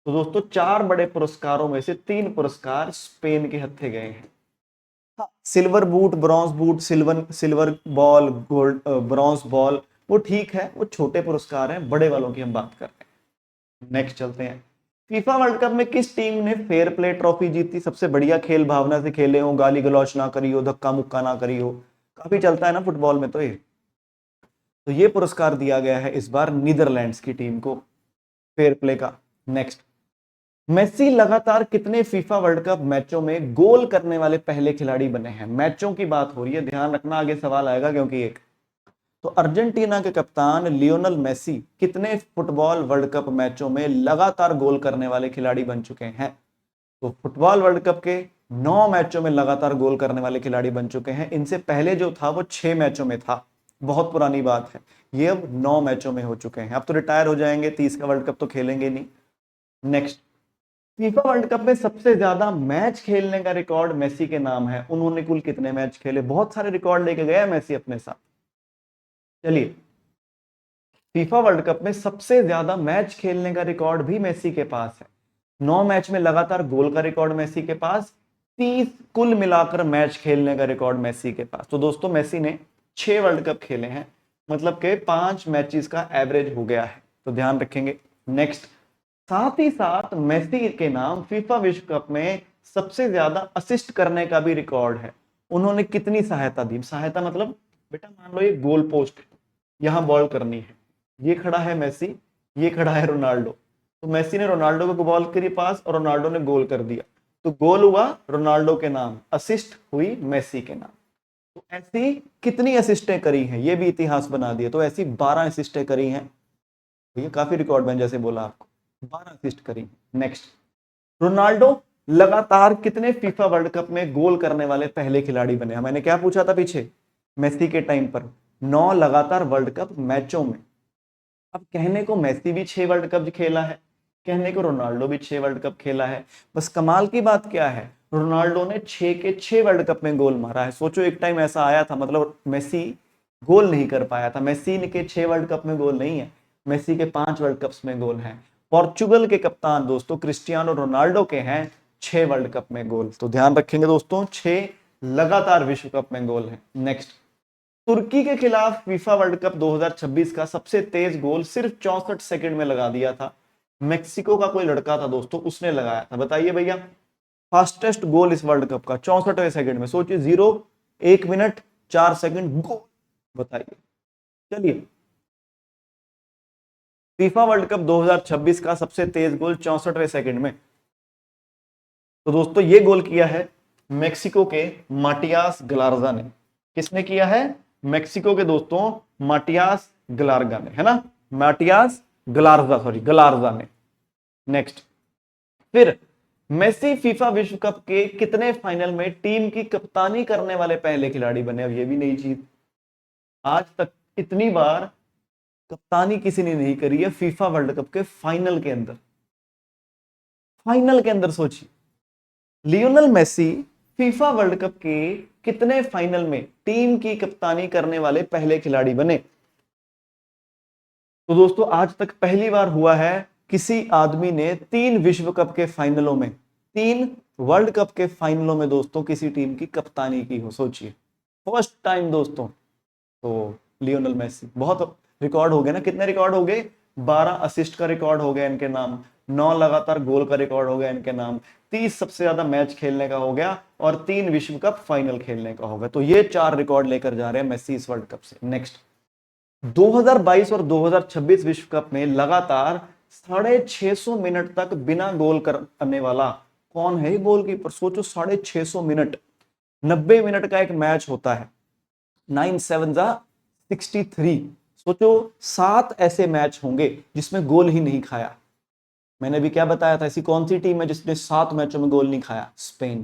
तो दोस्तों 4 बड़े पुरस्कारों में से 3 पुरस्कार स्पेन के हत्थे गए हैं। हाँ, silver boot, bronze boot, silver ball, gold bronze ball, वो ठीक है, वो छोटे पुरस्कार हैं, बड़े वालों की हम बात कर रहे हैं। नेक्स्ट चलते हैं। फीफा वर्ल्ड कप में किस टीम ने फेयर प्ले ट्रॉफी जीती? सबसे बढ़िया खेल भावना से खेले हो, गाली गलौच ना करी हो, धक्का मुक्का ना करी हो, काफी चलता है ना फुटबॉल में। तो ये पुरस्कार दिया गया है इस बार नीदरलैंड्स की टीम को, फेयर प्ले का। नेक्स्ट, मेसी लगातार कितने फीफा वर्ल्ड कप मैचों में गोल करने वाले पहले खिलाड़ी बने हैं? मैचों की बात हो रही है, ध्यान रखना, आगे सवाल आएगा क्योंकि एक तो अर्जेंटीना के कप्तान लियोनल मेसी कितने फुटबॉल वर्ल्ड कप मैचों में लगातार गोल करने वाले खिलाड़ी बन चुके हैं? तो फुटबॉल वर्ल्ड कप के 9 मैचों में लगातार गोल करने वाले खिलाड़ी बन चुके हैं। इनसे पहले जो था वो 6 मैचों में था, बहुत पुरानी बात है। ये अब 9 मैचों में हो चुके हैं। अब तो रिटायर हो जाएंगे, 30 का वर्ल्ड कप तो खेलेंगे नहीं। नेक्स्ट, फीफा वर्ल्ड कप में सबसे ज्यादा मैच खेलने का रिकॉर्ड मेसी के नाम है। उन्होंने कुल कितने मैच खेले? बहुत सारे रिकॉर्ड लेके गया मेसी अपने साथ। चलिए, फीफा वर्ल्ड कप में सबसे ज्यादा मैच खेलने का रिकॉर्ड भी मेसी के पास है। 9 मैच में लगातार गोल का रिकॉर्ड मेसी के पास, 30 कुल मिलाकर मैच खेलने का रिकॉर्ड मेसी के पास। तो दोस्तों मेसी ने 6 वर्ल्ड कप खेले हैं, मतलब के 5 मैचेस का एवरेज हो गया है, तो ध्यान रखेंगे। नेक्स्ट, साथ ही साथ मेसी के नाम फीफा विश्व कप में सबसे ज्यादा असिस्ट करने का भी रिकॉर्ड है। उन्होंने कितनी सहायता दी? सहायता मतलब बेटा मान लो ये गोल पोस्ट, यहां बॉल करनी है, ये खड़ा है मेसी, ये खड़ा है रोनाल्डो, तो मेसी ने रोनाल्डो को बॉल करी पास और रोनाल्डो ने गोल कर दिया, तो गोल हुआ रोनाल्डो के नाम, असिस्ट हुई मेसी के नाम। तो ऐसी कितनी असिस्टें करी हैं, ये भी इतिहास बना दिया। तो ऐसी 12 असिस्टें करी हैं। ये काफी रिकॉर्ड बन, जैसे बोला आपको, 12 असिस्ट करी। नेक्स्ट, रोनाल्डो लगातार कितने फीफा वर्ल्ड कप में गोल करने वाले पहले खिलाड़ी बने? मैंने क्या पूछा था पीछे, मेसी के टाइम पर 9 लगातार वर्ल्ड कप मैचों में। अब कहने को मेसी भी 6 वर्ल्ड कप खेला है, कहने को रोनाल्डो भी 6 वर्ल्ड कप खेला है, बस कमाल की बात क्या है, रोनाल्डो ने 6 के 6 वर्ल्ड कप में गोल मारा है। सोचो एक टाइम ऐसा आया था, मतलब मेसी गोल नहीं कर पाया था। मेसी के 6 वर्ल्ड कप में गोल नहीं है, मेसी के 5 वर्ल्ड कप्स में गोल है। पोर्चुगल के कप्तान दोस्तों क्रिस्टियानो रोनाल्डो के हैं 6 वर्ल्ड कप में गोल। तो ध्यान रखेंगे दोस्तों, 6 लगातार विश्व कप में गोल है। नेक्स्ट, तुर्की के खिलाफ फीफा वर्ल्ड कप 2026 का सबसे तेज गोल सिर्फ 64 सेकंड में लगा दिया था। मेक्सिको का कोई लड़का था दोस्तों, उसने लगाया था। बताइए भैया, फास्टेस्ट गोल इस वर्ल्ड कप का 64वें सेकंड में। सोचिए, 1 मिनट 4 सेकंड गोल, बताइए। चलिए, फीफा वर्ल्ड कप 2026 का सबसे तेज गोल 64वें सेकंड में, तो दोस्तों ये गोल किया है मेक्सिको के माटियास गलार्जा ने। किसने किया है? मेक्सिको के दोस्तों माटियास गलार्गा ने, है ना, माटियास गलार्जा ने। नेक्स्ट, फिर मेसी फीफा विश्व कप के कितने फाइनल में टीम की कप्तानी करने वाले पहले खिलाड़ी बने? अब ये भी नई चीज, आज तक इतनी बार कप्तानी किसी ने नहीं करी है फीफा वर्ल्ड कप के फाइनल के अंदर। फाइनल के अंदर सोचिए, Lionel Messi FIFA World Cup के कितने फाइनल में टीम की कप्तानी करने वाले पहले खिलाड़ी बने? तो दोस्तों आज तक पहली बार हुआ है किसी आदमी ने 3 विश्व कप के फाइनलों में, 3 वर्ल्ड कप के फाइनलों में दोस्तों किसी टीम की कप्तानी की हो। सोचिए, फर्स्ट टाइम दोस्तों। तो लियोनल मेसी, बहुत रिकॉर्ड हो गए ना, कितने रिकॉर्ड हो गए? 12 असिस्ट का रिकॉर्ड हो गया इनके नाम, 9 लगातार गोल का रिकॉर्ड हो गया इनके नाम, 30 सबसे ज्यादा मैच खेलने का हो गया, और 3 विश्व कप फाइनल खेलने का होगा। तो ये 4 रिकॉर्ड लेकर जा रहे हैं मेसी इस वर्ल्ड कप से। नेक्स्ट, 2022 और 2026 विश्व कप में लगातार 650 मिनट तक बिना गोल करने वाला कौन है? गोलकीपर। सोचो, 650 मिनट, 90 मिनट का एक मैच होता है, 9 7 63। सोचो 7 ऐसे मैच होंगे जिसमें गोल ही नहीं खाया। मैंने भी क्या बताया था, ऐसी कौन सी टीम है जिसने 7 मैचों में गोल नहीं खाया? स्पेन।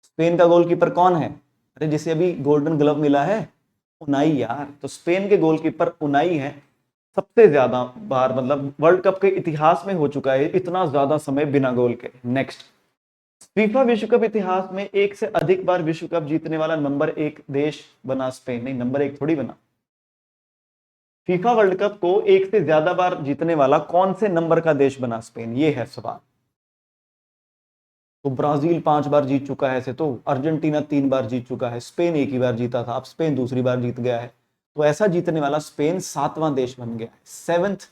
स्पेन का गोलकीपर कौन है? अरे जिसे अभी गोल्डन ग्लव मिला है, उनाई यार। तो स्पेन के गोलकीपर उनाई है। सबसे ज्यादा बार मतलब वर्ल्ड कप के इतिहास में हो चुका है इतना ज्यादा समय बिना गोल के। नेक्स्ट, फीफा विश्व कप इतिहास में एक से अधिक बार विश्व कप जीतने वाला नंबर 1 देश बना स्पेन। नहीं, नंबर 1 थोड़ी बना। फीफा वर्ल्ड कप को एक से ज्यादा बार जीतने वाला कौन से नंबर का देश बना स्पेन, ये है सवाल। तो ब्राजील 5 बार जीत चुका है ऐसे, तो अर्जेंटीना 3 बार जीत चुका है, स्पेन 1 ही बार जीता था, अब स्पेन दूसरी बार जीत गया है। तो ऐसा जीतने वाला स्पेन 7वां देश बन गया है, 7th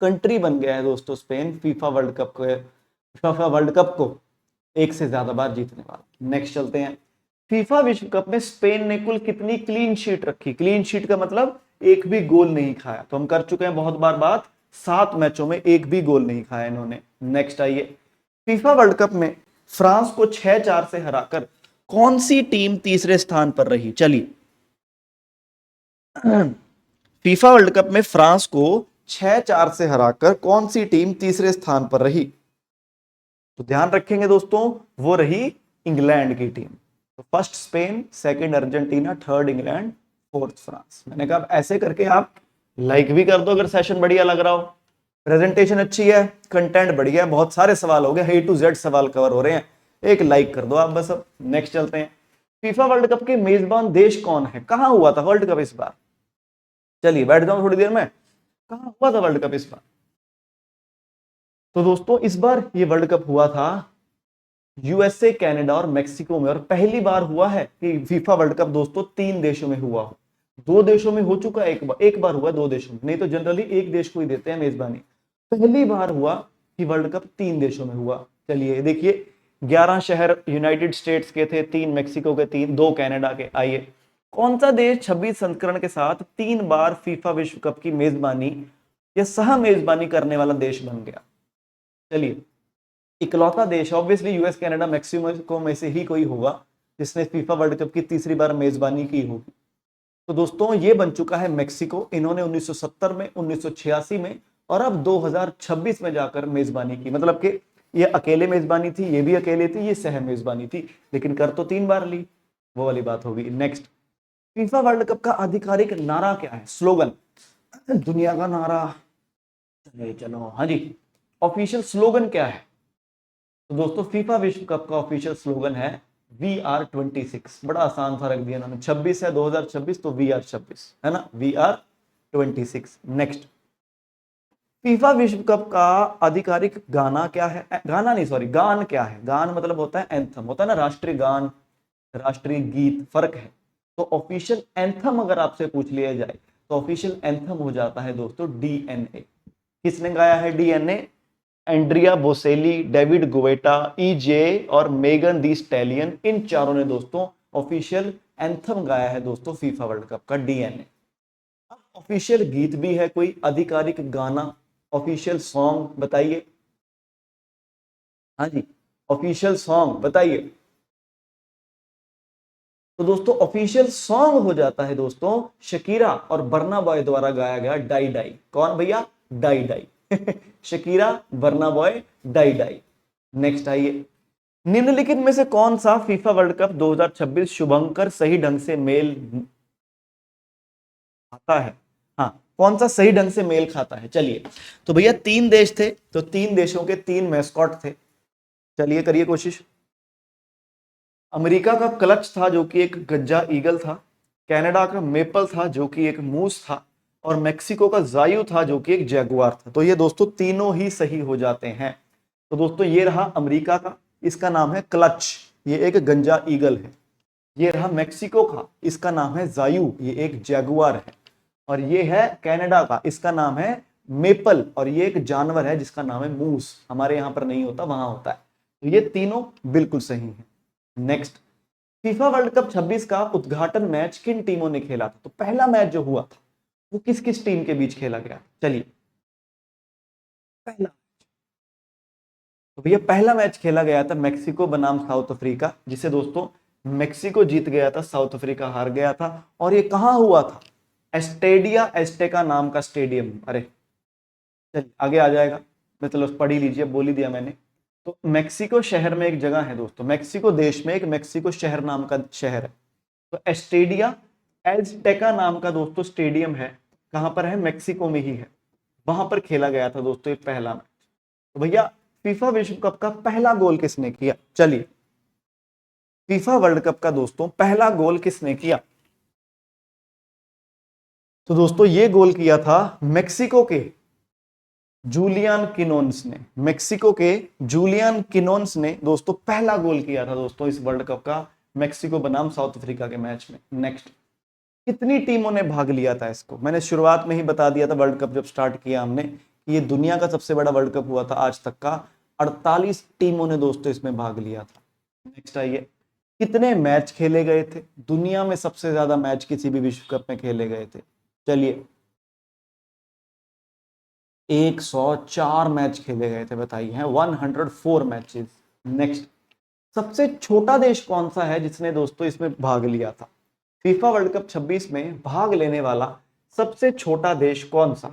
कंट्री बन गया है दोस्तों स्पेन फीफा वर्ल्ड कप को एक से ज्यादा बार जीतने वाला। नेक्स्ट चलते हैं, फीफा विश्व कप में स्पेन ने कुल कितनी क्लीन शीट रखी? क्लीन शीट का मतलब एक भी गोल नहीं खाया। तो हम कर चुके हैं बहुत बार बात, 7 मैचों में एक भी गोल नहीं खाया इन्होंने। नेक्स्ट आइए, फीफा वर्ल्ड कप में फ्रांस को 6-4 से हराकर कौन सी टीम तीसरे स्थान पर रही? चलिए, फीफा वर्ल्ड कप में फ्रांस को 6-4 से हराकर कौन सी टीम तीसरे स्थान पर रही? तो ध्यान रखेंगे दोस्तों, वो रही इंग्लैंड की टीम। तो first Spain, second Argentina, third England, fourth France. मैंने कहा ऐसे करके आप लाइक भी कर दो अगर सेशन बढ़िया लग रहा हो, प्रेजेंटेशन अच्छी है, कंटेंट बढ़िया है, बहुत सारे सवाल हो गए, A to Z सवाल कवर हो रहे हैं, एक लाइक कर दो आप बस। अब नेक्स्ट चलते हैं, फीफा वर्ल्ड कप के मेजबान देश कौन है? कहां हुआ था वर्ल्ड कप इस बार? चलिए बैठ जाओ थोड़ी देर में, कहां हुआ था वर्ल्ड कप इस बार? तो दोस्तों इस बार ये वर्ल्ड कप हुआ था यूएसए, कनाडा और मेक्सिको में। और पहली बार हुआ है कि फीफा वर्ल्ड कप दोस्तों 3 देशों में हुआ हो। 2 देशों में हो चुका है, एक बार हुआ 2 देशों में, नहीं तो जनरली एक देश को ही देते हैं मेजबानी। पहली बार हुआ कि वर्ल्ड कप 3 देशों में हुआ। चलिए देखिए, 11 शहर यूनाइटेड स्टेट्स के थे, 3 मेक्सिको के, 2 कनाडा के। आइए, कौन सा देश 26 संस्करण के साथ 3 बार फीफा विश्व कप की मेजबानी या सह मेजबानी करने वाला देश बन गया? चलिए, इकलौता देश ऑब्वियसली यूएस, कनाडा, मेक्सिको में से ही कोई होगा जिसने फीफा वर्ल्ड कप की तीसरी बार मेजबानी की होगी। तो दोस्तों ये बन चुका है मेक्सिको। इन्होंने 1970 में, 1986 में और अब 2026 में जाकर मेजबानी की। मतलब कि ये अकेले मेजबानी थी, ये भी अकेले थी, ये सह मेजबानी थी, लेकिन कर तो 3 बार ली, वो वाली बात होगी। नेक्स्ट, फीफा वर्ल्ड कप का आधिकारिक नारा क्या है? स्लोगन, दुनिया का नारा, चलो हाँ जी, ऑफिशियल स्लोगन क्या है? तो दोस्तों फीफा विश्व कप का ऑफिशियल स्लोगन है VR26। बड़ा आसान सा रख दिया इन्होंने, 26 है 2026 तो VR26 है ना, VR26। नेक्स्ट, फीफा विश्व कप का आधिकारिक गाना क्या है? गाना नहीं, सॉरी, गान क्या है? गान मतलब होता है एंथम, होता है ना, राष्ट्रीय गान, राष्ट्रीय गीत, फर्क है। तो ऑफिशियल एंथम अगर आपसे पूछ लिया जाए तो ऑफिशियल एंथम हो जाता है दोस्तों DNA। किसने गाया है DNA? एंड्रिया बोसेली, डेविड गुवेटा, EJ और मेगन दी स्टैलियन, इन चारों ने दोस्तों ऑफिशियल एंथम गाया है दोस्तों फीफा वर्ल्ड कप का, DNA। अब ऑफिशियल गीत भी है कोई, आधिकारिक गाना, ऑफिशियल सॉन्ग बताइए। हाँ जी, ऑफिशियल सॉन्ग बताइए। तो दोस्तों ऑफिशियल सॉन्ग हो जाता है दोस्तों शकीरा और बर्ना बॉय द्वारा गाया गया डाई डाई। कौन भैया? Dai Dai. Shakira, Burna Boy, Dai Dai. Next आइए, निम्नलिखित में से कौन सा फीफा वर्ल्ड कप 2026 शुभंकर सही ढंग से मेल खाता है? हाँ, कौन सा सही ढंग से मेल खाता है? चलिए, तो भैया 3 देश थे, तो 3 देशों के 3 मैस्कॉट थे। चलिए करिए कोशिश। अमेरिका का क्लच था जो कि एक गज्जा ईगल था, कनाडा का मेपल था जो कि एक मूस था, और मेक्सिको का जायू था जो कि एक जैगुआर था। तो ये दोस्तों तीनों ही सही हो जाते हैं। तो दोस्तों ये रहा अमेरिका का, इसका नाम है क्लच, ये एक गंजा ईगल है। ये रहा मेक्सिको का, इसका नाम है जायू, ये एक जैगुआर है। और ये है कनाडा का, इसका नाम है मेपल, और ये एक जानवर है जिसका नाम है मूस। हमारे यहां पर नहीं होता, वहां होता है। तो ये तीनों बिल्कुल सही है। नेक्स्ट, फीफा वर्ल्ड कप 26 का उद्घाटन मैच किन टीमों ने खेला था? तो पहला मैच जो हुआ था वो किस किस टीम के बीच खेला गया? चलिए, पहला, तो भैया पहला मैच खेला गया था मेक्सिको बनाम साउथ अफ्रीका, जिसे दोस्तों मेक्सिको जीत गया था, साउथ अफ्रीका हार गया था। और ये कहां हुआ था? एस्टेडिया एस्टेका नाम का स्टेडियम। अरे चलिए आगे आ जाएगा। मतलब पढ़ ही लीजिए, बोल ही दिया मैंने। तो मेक्सिको शहर में एक जगह है दोस्तों, मेक्सिको देश में एक मेक्सिको शहर नाम का शहर है, तो एस्टेडिया एज़टेका नाम का दोस्तों स्टेडियम है, कहां पर है, मेक्सिको में ही है, वहां पर खेला गया था दोस्तों ये पहला मैच। तो भैया फीफा विश्व कप का पहला गोल किसने किया, चलिए फीफा वर्ल्ड कप का दोस्तों पहला गोल किसने किया, तो दोस्तों ये गोल किया था मेक्सिको के जूलियन किनोन्स ने, मेक्सिको के जूलियन किनोन्स ने दोस्तों पहला गोल किया था दोस्तों इस वर्ल्ड कप का, मेक्सिको बनाम साउथ अफ्रीका के मैच में। नेक्स्ट, कितनी टीमों ने भाग लिया था इसको, मैंने शुरुआत में ही बता दिया था वर्ल्ड कप जब स्टार्ट किया हमने कि ये दुनिया का सबसे बड़ा वर्ल्ड कप हुआ था आज तक का, 48 टीमों ने दोस्तों इसमें भाग लिया था। नेक्स्ट आइए, कितने मैच खेले गए थे, दुनिया में सबसे ज्यादा मैच किसी भी विश्व कप में खेले गए थे, चलिए 104 मैच खेले गए थे, बताइए हैं 104 मैचेस। नेक्स्ट, सबसे छोटा देश कौन सा है जिसने दोस्तों इसमें भाग लिया था, फीफा वर्ल्ड कप 26 में भाग लेने वाला सबसे छोटा देश कौन सा,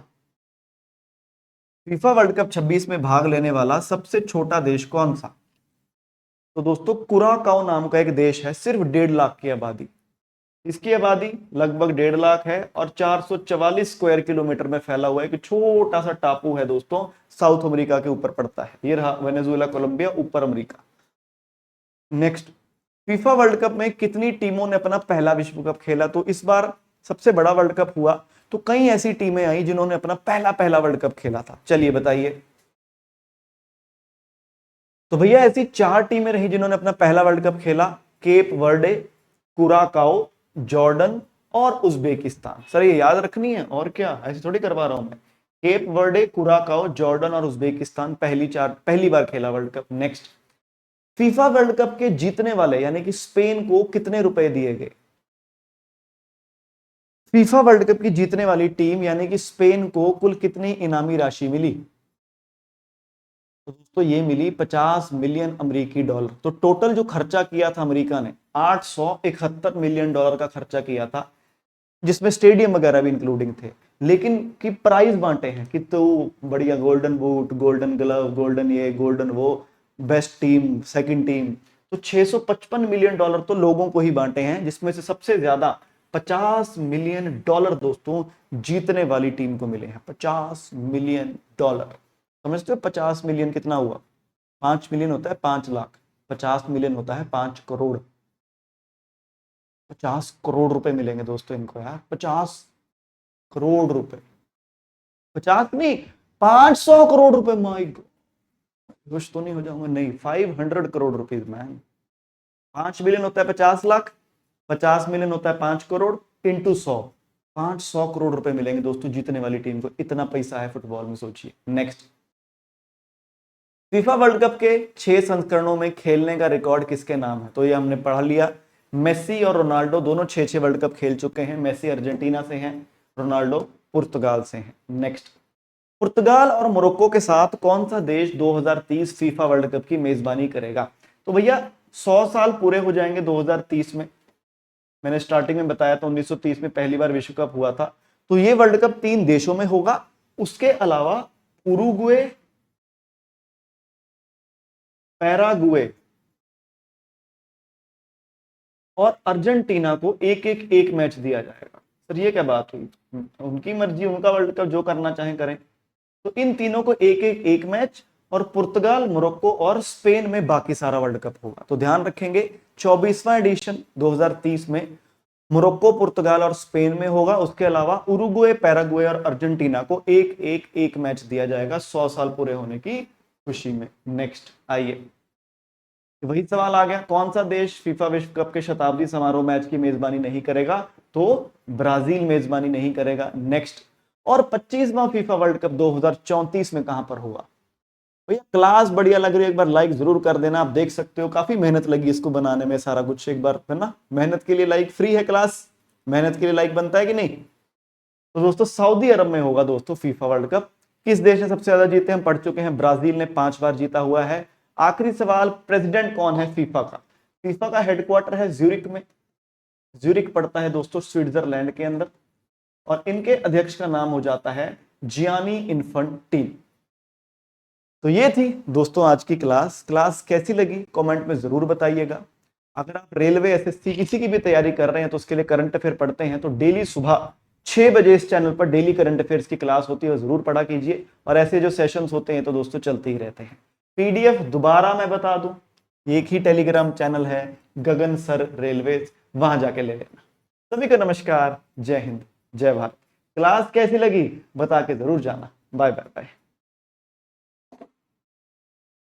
फीफा वर्ल्ड कप 26 में भाग लेने वाला सबसे छोटा देश कौन सा, तो दोस्तों कुराकाओ नाम का एक देश है, सिर्फ 1.5 लाख की आबादी, इसकी आबादी लगभग 1.5 लाख है और 444 स्क्वायर किलोमीटर में फैला हुआ है, एक छोटा सा टापू है दोस्तों, साउथ अमेरिका के ऊपर पड़ता है, ये रहा वेनेजुएला कोलंबिया ऊपर America. Next, FIFA World cup में कितनी टीमों ने अपना पहला विश्व कप खेला, तो इस बार सबसे बड़ा वर्ल्ड कप हुआ तो कई ऐसी टीमें आई जिन्होंने अपना पहला पहला वर्ल्ड कप खेला था, चलिए बताइए, तो भैया ऐसी 4 टीमें रही जिन्होंने अपना पहला वर्ल्ड कप खेला, केप वर्डे, कुराकाओ, जॉर्डन और उज्बेकिस्तान। सर ये याद रखनी है और क्या, ऐसे थोड़ी करवा रहा हूं मैं, केप वर्डे, कुराकाओ, जॉर्डन और उज्बेकिस्तान पहली बार खेला world cup. Next, FIFA World Cup के जीतने वाले यानी कि स्पेन को कितने रुपए दिए गए, फीफा वर्ल्ड कप की जीतने वाली टीम यानी कि स्पेन को कुल कितनी इनामी राशि मिली, तो दोस्तों ये मिली 50 मिलियन अमेरिकी डॉलर। तो टोटल जो खर्चा किया था अमेरिका ने 871 मिलियन डॉलर का खर्चा किया था, जिसमें स्टेडियम वगैरह भी इंक्लूडिंग थे, लेकिन कि प्राइज बांटे हैं कि तो बढ़िया golden boot, golden glove, golden ये गोल्डन वो, बेस्ट टीम, सेकंड टीम, तो 655 मिलियन डॉलर तो लोगों को ही बांटे हैं, जिसमें से सबसे ज्यादा 50 मिलियन डॉलर दोस्तों जीतने वाली टीम को मिले हैं, 50 मिलियन डॉलर। समझते हो 50 मिलियन कितना हुआ, 5 मिलियन होता है 5 लाख, 50 मिलियन होता है 5 करोड़, 50 करोड़ रुपए मिलेंगे दोस्तों इनको यार, 50 करोड़ रुपए, 50 नहीं 500 करोड़ रुपए, माई खुश तो नहीं हो जाऊंगा, नहीं 500 करोड़ रुपीज मैन, 5 मिलियन होता है 50 लाख, 50 मिलियन होता है 5 करोड़ इंटू 100, 500 करोड़ रुपए मिलेंगे दोस्तों जीतने वाली टीम को, इतना पैसा है फुटबॉल में, सोचिए। नेक्स्ट, फीफा वर्ल्ड कप के 6 संस्करणों में खेलने का रिकॉर्ड किसके नाम है, तो ये हमने पढ़ लिया, मेसी और रोनाल्डो दोनों 6 वर्ल्ड कप खेल चुके हैं, मेसी अर्जेंटीना से हैं, रोनाल्डो पुर्तगाल से हैं। नेक्स्ट, पुर्तगाल और मोरक्को के साथ कौन सा देश 2030 फीफा वर्ल्ड कप की मेजबानी करेगा, तो भैया 100 साल पूरे हो जाएंगे 2030 में, मैंने स्टार्टिंग में बताया था 1930 में पहली बार विश्व कप हुआ था, तो ये वर्ल्ड कप 3 देशों में होगा, उसके अलावा उरुग्वे, पैरागुए और अर्जेंटीना को एक मैच दिया जाएगा। सर ये क्या बात हुई, उनकी मर्जी, उनका वर्ल्ड कप जो करना चाहें करें, तो इन तीनों को एक मैच, और पुर्तगाल, मोरक्को और स्पेन में बाकी सारा वर्ल्ड कप होगा। तो ध्यान रखेंगे 24वां एडिशन 2030 में मोरक्को, पुर्तगाल और स्पेन में होगा, उसके अलावा उरुग्वे, पैराग्वे और अर्जेंटीना को एक मैच दिया जाएगा 100 साल पूरे होने की खुशी में। नेक्स्ट आइए, वही सवाल आ गया, कौन सा देश फीफा विश्व कप के शताब्दी समारोह मैच की मेजबानी नहीं करेगा, तो ब्राजील मेजबानी नहीं करेगा। नेक्स्ट, और 25वां फीफा वर्ल्ड कप 2034 में कहां पर होगा, भैया क्लास बढ़िया लग रही है, एक बार लाइक जरूर कर देना, आप देख सकते हो काफी मेहनत लगी इसको बनाने में, सारा कुछ एक बार है ना, मेहनत के लिए लाइक फ्री है, क्लास मेहनत के लिए लाइक बनता है कि नहीं। तो दोस्तों सऊदी अरब में होगा दोस्तों फीफा वर्ल्ड कप। किस देश ने सबसे ज्यादा जीते, हम पढ़ चुके हैं, ब्राजील ने 5 बार जीता हुआ है। आखिरी सवाल, प्रेसिडेंट कौन है फीफा का, फीफा का हेडक्वार्टर है ज्यूरिक में, ज्यूरिक पड़ता है दोस्तों स्विट्जरलैंड के अंदर, और इनके अध्यक्ष का नाम हो जाता है जियानी इन्फेंटिनो। तो ये थी दोस्तों आज की क्लास कैसी लगी कमेंट में जरूर बताइएगा। अगर आप रेलवे एसएससी किसी की भी तैयारी कर रहे हैं तो उसके लिए करंट अफेयर पढ़ते हैं तो डेली सुबह 6 बजे इस चैनल पर डेली करंट अफेयर्स की क्लास होती है, जरूर पढ़ा कीजिए। और ऐसे जो सेशंस होते हैं तो दोस्तों चलते ही रहते हैं। पीडीएफ दोबारा मैं बता दूं, एक ही टेलीग्राम चैनल है गगन सर रेलवे, वहां जाके ले लेना। सभी को नमस्कार, जय हिंद, जय भारत। क्लास कैसी लगी बता के जरूर जाना। Bye bye bye.